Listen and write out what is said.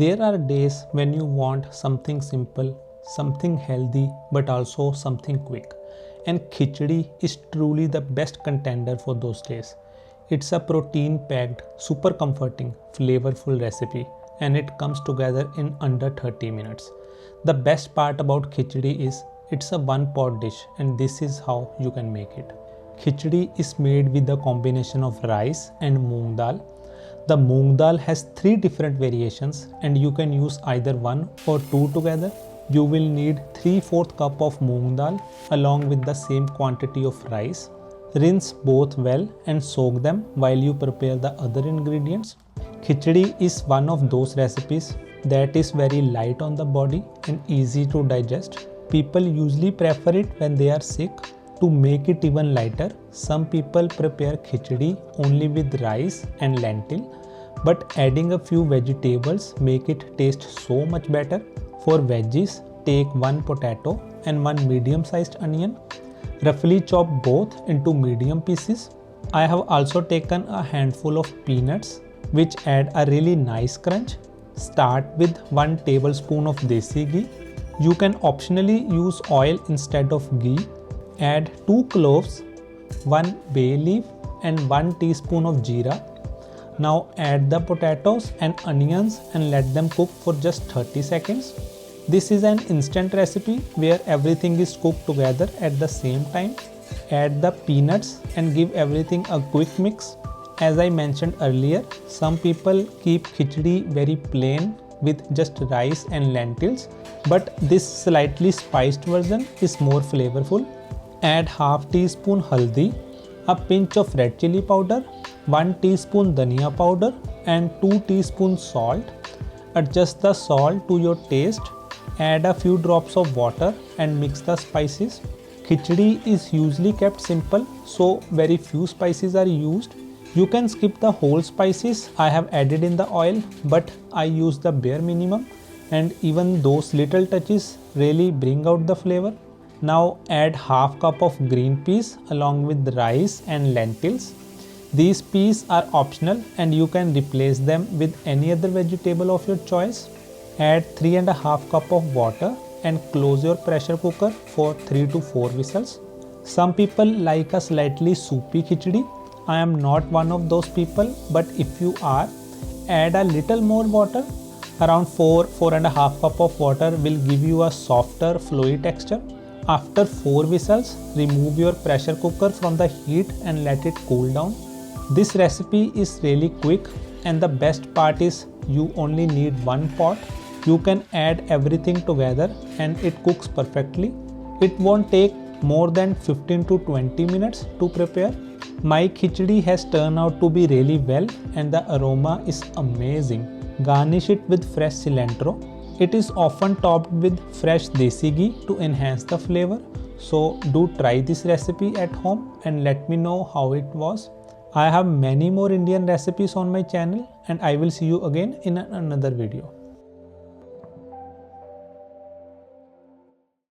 There are days when you want something simple, something healthy, but also something quick. And Khichdi is truly the best contender for those days. It's a protein packed, super comforting, flavorful recipe, and it comes together in under 30 minutes. The best part about Khichdi is it's a one pot dish, and this is how you can make it. Khichdi is made with a combination of rice and moong dal. The moong dal has 3 different variations and you can use either one or two together. You will need 3/4 cup of moong dal along with the same quantity of rice. Rinse both well and soak them while you prepare the other ingredients. Khichdi is one of those recipes that is very light on the body and easy to digest. People usually prefer it when they are sick. To make it even lighter, some people prepare khichdi only with rice and lentil, but adding a few vegetables make it taste so much better. For veggies, take 1 potato and 1 medium-sized onion. Roughly chop both into medium pieces. I have also taken a handful of peanuts, which add a really nice crunch. Start with 1 tablespoon of desi ghee. You can optionally use oil instead of ghee. Add 2 cloves, 1 bay leaf and 1 teaspoon of jeera. Now add the potatoes and onions and let them cook for just 30 seconds. This is an instant recipe where everything is cooked together at the same time. Add the peanuts and give everything a quick mix. As I mentioned earlier, some people keep khichdi very plain with just rice and lentils, but this slightly spiced version is more flavorful. Add half teaspoon haldi, a pinch of red chili powder, 1 teaspoon dhania powder and 2 teaspoons salt. Adjust the salt to your taste. Add a few drops of water and mix the spices. Khichdi is usually kept simple, so very few spices are used. You can skip the whole spices I have added in the oil, but I use the bare minimum, and even those little touches really bring out the flavor. Now add half cup of green peas along with rice and lentils. These peas are optional and you can replace them with any other vegetable of your choice. Add 3.5 cup of water and close your pressure cooker for 3 to 4 whistles. Some people like a slightly soupy khichdi. I am not one of those people, but if you are, add a little more water. Around 4.5 cup of water will give you a softer, flowy texture. After 4 whistles, remove your pressure cooker from the heat and let it cool down. This recipe is really quick, and the best part is you only need 1 pot. You can add everything together and it cooks perfectly. It won't take more than 15 to 20 minutes to prepare. My khichdi has turned out to be really well and the aroma is amazing. Garnish it with fresh cilantro. It is often topped with fresh desi ghee to enhance the flavor. So do try this recipe at home and let me know how it was. I have many more Indian recipes on my channel and I will see you again in another video.